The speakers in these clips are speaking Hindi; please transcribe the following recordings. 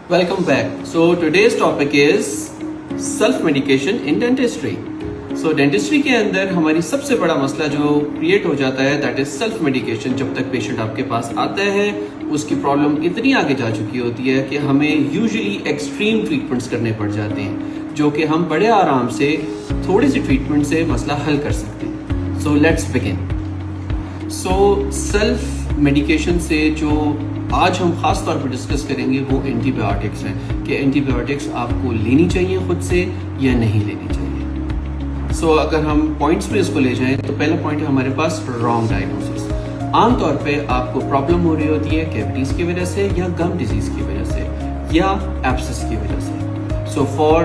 Welcome back. So today's topic is self-medication in dentistry. So dentistry के अंदर हमारी सबसे बड़ा मसला जो क्रिएट हो जाता है दैट इज सेल्फ मेडिकेशन। जब तक पेशेंट आपके पास आता है उसकी प्रॉब्लम इतनी आगे जा चुकी होती है कि हमें यूजुअली एक्सट्रीम ट्रीटमेंट्स करने पड़ जाते हैं, जो कि हम बड़े आराम से थोड़ी सी ट्रीटमेंट से मसला हल कर सकते हैं। So let's begin. So self medication से जो आज हम खास तौर पर डिस्कस करेंगे वो एंटीबायोटिक्स हैं कि एंटीबायोटिक्स आपको लेनी चाहिए खुद से या नहीं लेनी चाहिए। सो अगर हम पॉइंट्स में इसको ले जाएं तो पहला पॉइंट है हमारे पास रॉन्ग डायग्नोसिस। आमतौर पे आपको प्रॉब्लम हो रही होती है कैविटीज की वजह से या गम डिजीज की वजह से या एब्सेस की वजह से। सो फॉर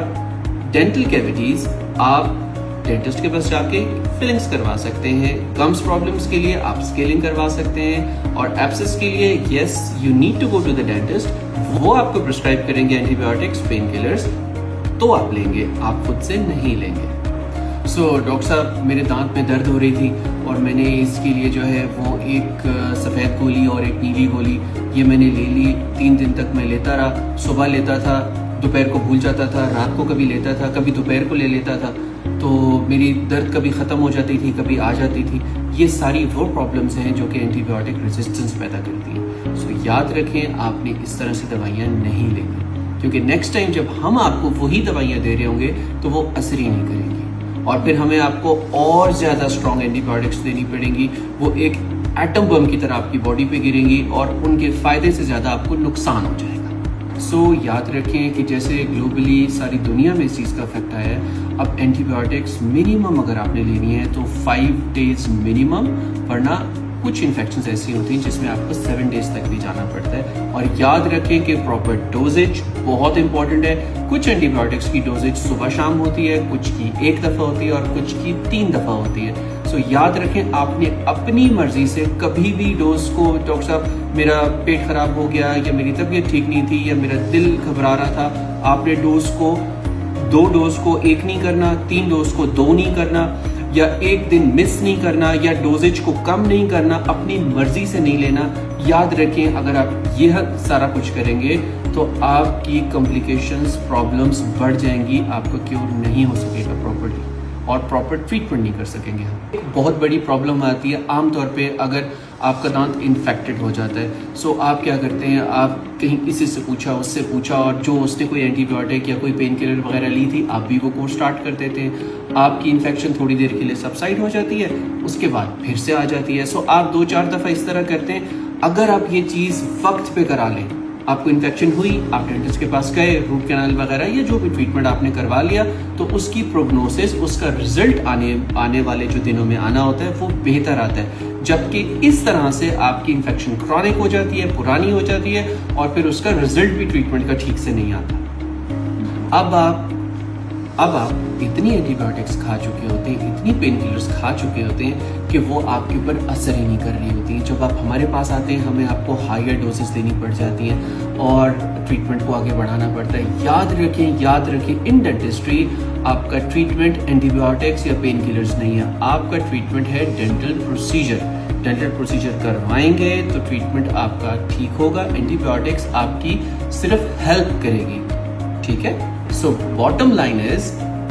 डेंटल कैविटीज आप डेंटिस्ट के पास जाके फिलिंग्स करवा सकते हैं। गम्स प्रॉब्लम्स के लिए आप स्केलिंग करवा सकते हैं और एब्सेस के लिए yes you need to go to the dentist. वो आपको प्रिस्क्राइब करेंगे एंटीबायोटिक्स, पेन किलर्स, तो आप लेंगे, आप खुद से नहीं लेंगे। सो डॉक्टर साहब मेरे दांत में दर्द हो रही थी और मैंने इसके लिए जो है वो एक सफ़ेद गोली और एक नीली गोली ये मैंने ले ली। 3 दिन तक मैं लेता रहा, सुबह लेता था, दोपहर को भूल जाता था, रात को कभी लेता था, कभी दोपहर को ले लेता था, तो मेरी दर्द कभी ख़त्म हो जाती थी, कभी आ जाती थी। ये सारी वो प्रॉब्लम्स हैं जो कि एंटीबायोटिक रेजिस्टेंस पैदा करती हैं। सो याद रखें आपने इस तरह से दवाइयाँ नहीं लेनी, क्योंकि नेक्स्ट टाइम जब हम आपको वही दवाइयाँ दे रहे होंगे तो वो असर ही नहीं करेंगी और फिर हमें आपको और ज़्यादा स्ट्रॉन्ग एंटीबायोटिक्स देनी पड़ेंगी। वो एक एटम बम की तरह आपकी बॉडी पे गिरेंगी और उनके फ़ायदे से ज़्यादा आपको नुकसान हो जाएगा। सो याद रखें कि जैसे ग्लोबली सारी दुनिया में इस चीज़ का इफेक्ट आया है, अब एंटीबायोटिक्स मिनिमम अगर आपने लेनी है तो 5 डेज मिनिमम, वरना कुछ इन्फेक्शंस ऐसी होती हैं जिसमें आपको 7 डेज तक भी जाना पड़ता है। और याद रखें कि प्रॉपर डोजेज बहुत इंपॉर्टेंट है। कुछ एंटीबायोटिक्स की डोजेज सुबह शाम होती है, कुछ की 1 दफ़ा होती है और कुछ की 3 दफ़ा होती है। सो याद रखें आपने अपनी मर्जी से कभी भी डोज को, डॉक्टर साहब मेरा पेट खराब हो गया या मेरी तबीयत ठीक नहीं थी या मेरा दिल घबरा रहा था, आपने डोज को 2 डोज को 1 नहीं करना, 3 डोज को 2 नहीं करना या 1 दिन मिस नहीं करना या डोजेज को कम नहीं करना, अपनी मर्जी से नहीं लेना। याद रखें अगर आप यह सारा कुछ करेंगे तो आपकी कॉम्प्लिकेशंस, प्रॉब्लम्स बढ़ जाएंगी, आपको क्योर नहीं हो सकेगा प्रॉपर्ली और प्रॉपर ट्रीटमेंट नहीं कर सकेंगे हम। एक बहुत बड़ी प्रॉब्लम आती है आमतौर पे अगर आपका दांत इन्फेक्टेड हो जाता है। सो आप क्या करते हैं, आप कहीं किसी से पूछा, उससे पूछा और जो उसने कोई एंटीबायोटिक या कोई पेन किलर वगैरह ली थी आप भी वो कोर्स स्टार्ट कर देते हैं। आपकी इन्फेक्शन थोड़ी देर के लिए सबसाइड हो जाती है, उसके बाद फिर से आ जाती है। सो आप 2-4 दफ़ा इस तरह करते हैं। अगर आप ये चीज़ वक्त पे करा लें, आपको इन्फेक्शन हुई, आप डेंटिस्ट के पास गए, रूट कैनाल वगैरह या जो भी ट्रीटमेंट आपने करवा लिया, तो उसकी प्रोग्नोसिस, उसका रिजल्ट आने वाले जो दिनों में आना होता है वो बेहतर आता है। जबकि इस तरह से आपकी इन्फेक्शन क्रॉनिक हो जाती है, पुरानी हो जाती है और फिर उसका रिजल्ट भी ट्रीटमेंट का ठीक से नहीं आता। अब आप इतनी एंटीबायोटिक्स खा चुके होते हैं, इतनी पेन किलर्स खा चुके होते हैं कि वो आपके ऊपर असर ही नहीं कर रही होती हैं। जब आप हमारे पास आते हैं हमें आपको हायर डोजेस देनी पड़ जाती हैं और ट्रीटमेंट को आगे बढ़ाना पड़ता है। याद रखें इन डेंटिस्ट्री आपका ट्रीटमेंट एंटीबायोटिक्स या पेन किलर्स नहीं है, आपका ट्रीटमेंट है डेंटल प्रोसीजर। डेंटल प्रोसीजर करवाएंगे तो ट्रीटमेंट आपका ठीक होगा, एंटीबायोटिक्स आपकी सिर्फ हेल्प करेगी, ठीक है। So bottom line is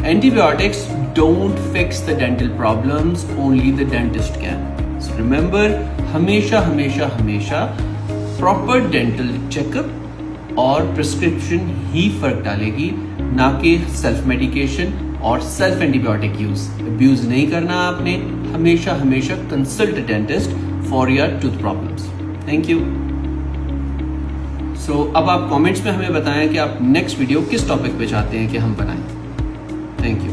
antibiotics don't fix the dental problems, only the dentist can. So remember हमेशा proper dental checkup और prescription ही फर्क डालेगी, ना कि self medication और self antibiotic use। abuse नहीं करना आपने, हमेशा consult a dentist for your tooth problems. Thank you. सो अब आप कमेंट्स में हमें बताएं कि आप नेक्स्ट वीडियो किस टॉपिक पे चाहते हैं कि हम बनाएं। Thank you.